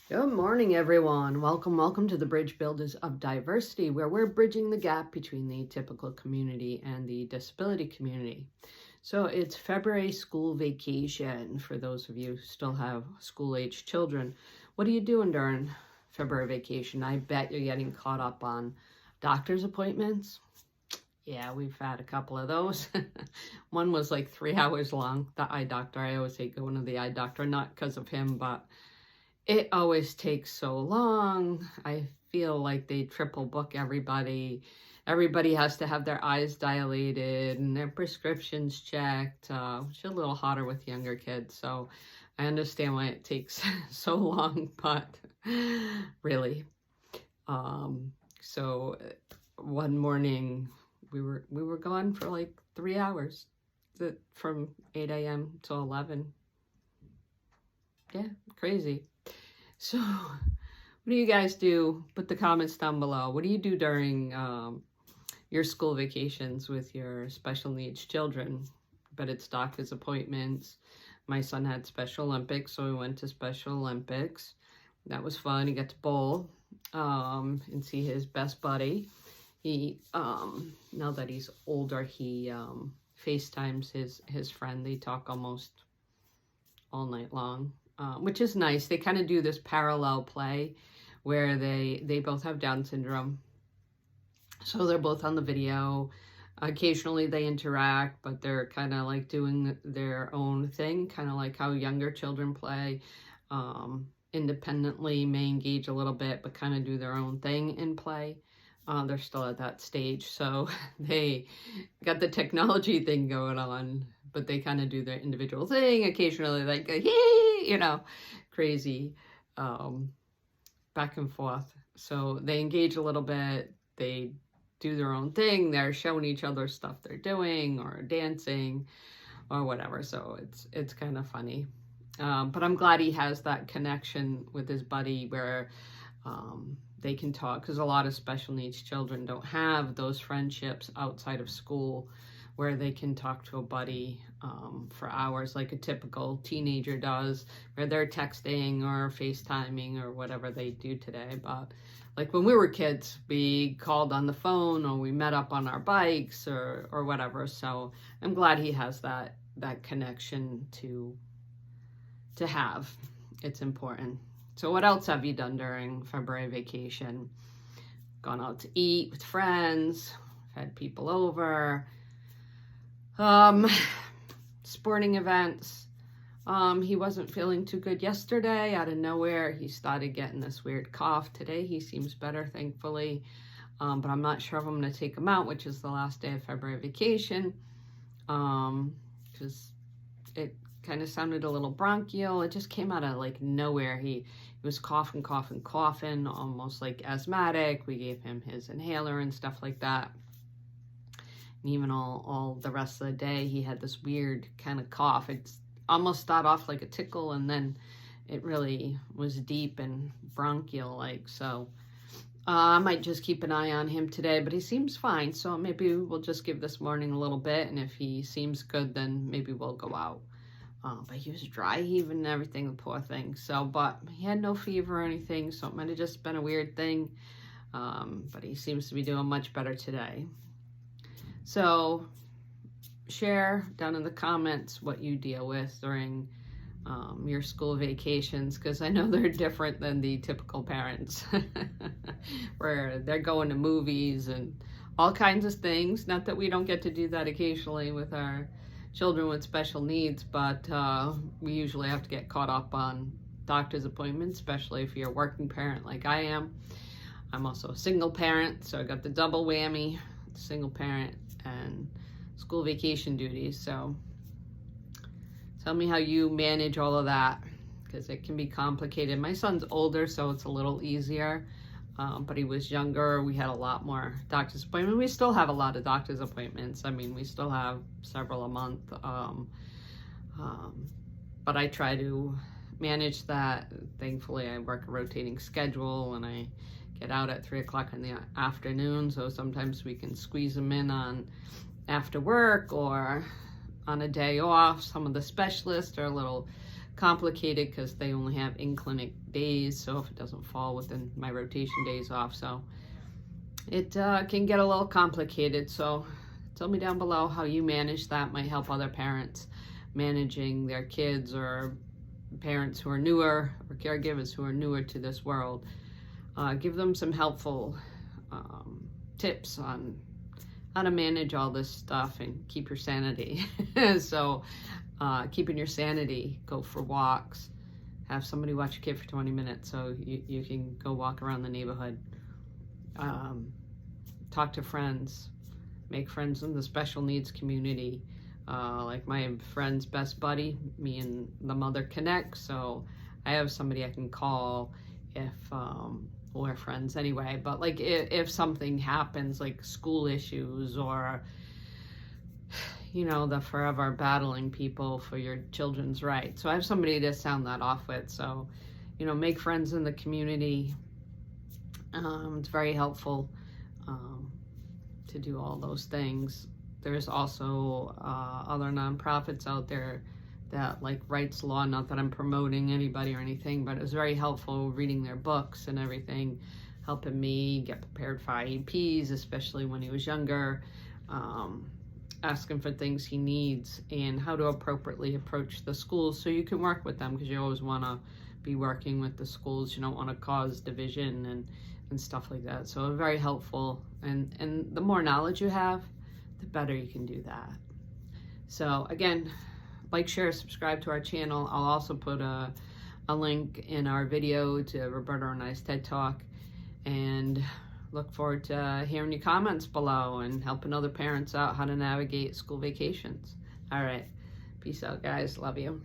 Good morning, everyone. Welcome to the Bridge Builders of Diversity, where we're bridging the gap between the typical community and the disability community. So it's February school vacation for those of you who still have school-age children. What are you doing during February vacation? I bet you're getting caught up on doctor's appointments. Yeah, we've had a couple of those. One was like 3 hours long, the eye doctor. I always hate going to the eye doctor, not because of him, but it always takes so long. I feel like they triple book everybody. Everybody has to have their eyes dilated and their prescriptions checked, which is a little hotter with younger kids. So I understand why it takes so long, but really. So one morning we were gone for like 3 hours, from 8 a.m. to 11. Yeah, crazy. So what do you guys do? Put the comments down below. What do you do during your school vacations with your special needs children? But it's doctor's appointments. My son had Special Olympics, so we went to Special Olympics. That was fun. He got to bowl and see his best buddy. He now that he's older, he FaceTimes his friend. They talk almost all night long, which is nice. They kind of do this parallel play where they both have Down syndrome. So they're both on the video. Occasionally they interact, but they're kind of like doing their own thing, kind of like how younger children play. Independently, may engage a little bit, but kind of do their own thing in play. They're still at that stage, so they got the technology thing going on, but they kind of do their individual thing. Occasionally, like, hey, crazy back and forth. So they engage a little bit. They do their own thing. They're showing each other stuff they're doing or dancing or whatever. So it's kind of funny. But I'm glad he has that connection with his buddy where they can talk, because a lot of special needs children don't have those friendships outside of school where they can talk to a buddy for hours like a typical teenager does, where they're texting or FaceTiming or whatever they do today. But like when we were kids, we called on the phone or we met up on our bikes or whatever. So I'm glad he has that connection to have. It's important. So what else have you done during February vacation? Gone out to eat with friends, had people over, sporting events. He wasn't feeling too good yesterday. Out of nowhere, he started getting this weird cough. Today, he seems better, thankfully. But I'm not sure if I'm going to take him out, which is the last day of February vacation, because it kind of sounded a little bronchial. It just came out of like nowhere. He was coughing, almost like asthmatic. We gave him his inhaler and stuff like that. And even all the rest of the day, he had this weird kind of cough. It's almost started off like a tickle, and then it really was deep and bronchial like. So I might just keep an eye on him today, but he seems fine. So maybe we'll just give this morning a little bit, and if he seems good, then maybe we'll go out. But he was dry heaving and everything, the poor thing. So, but he had no fever or anything, so it might have just been a weird thing. But he seems to be doing much better today. So share down in the comments what you deal with during your school vacations, because I know they're different than the typical parents where they're going to movies and all kinds of things. Not that we don't get to do that occasionally with our children with special needs, but we usually have to get caught up on doctor's appointments, especially if you're a working parent like I am. I'm also a single parent, so I got the double whammy, single parent and school vacation duties. So tell me how you manage all of that, because it can be complicated. My son's older, so it's a little easier. But he was younger. We had a lot more doctor's appointments. We still have a lot of doctor's appointments. I mean, we still have several a month. But I try to manage that. Thankfully, I work a rotating schedule and I get out at 3 o'clock in the afternoon. So sometimes we can squeeze them in on after work or on a day off. Some of the specialists are a little complicated because they only have in-clinic days, so if it doesn't fall within my rotation days off, so it can get a little complicated. So tell me down below how you manage that. Might help other parents managing their kids, or parents who are newer, or caregivers who are newer to this world. Give them some helpful tips on how to manage all this stuff and keep your sanity. So keeping your sanity, go for walks, have somebody watch your kid for 20 minutes so you can go walk around the neighborhood. Talk to friends, make friends in the special needs community. Like my friend's best buddy, me and the mother connect, so I have somebody I can call if we're friends anyway, but like if something happens, like school issues, or the forever battling people for your children's rights. So I have somebody to sound that off with. So, make friends in the community. It's very helpful to do all those things. There's also other nonprofits out there that like Rights Law, not that I'm promoting anybody or anything, but it was very helpful reading their books and everything, helping me get prepared for IEPs, especially when he was younger. Asking for things he needs and how to appropriately approach the schools so you can work with them, because you always want to be working with the schools. You don't want to cause division and stuff like that. So very helpful, and the more knowledge you have, the better you can do that. So again, like, share, subscribe to our channel. I'll also put a link in our video to Roberta and I's TED Talk, and look forward to hearing your comments below and helping other parents out how to navigate school vacations. All right. Peace out, guys. Love you.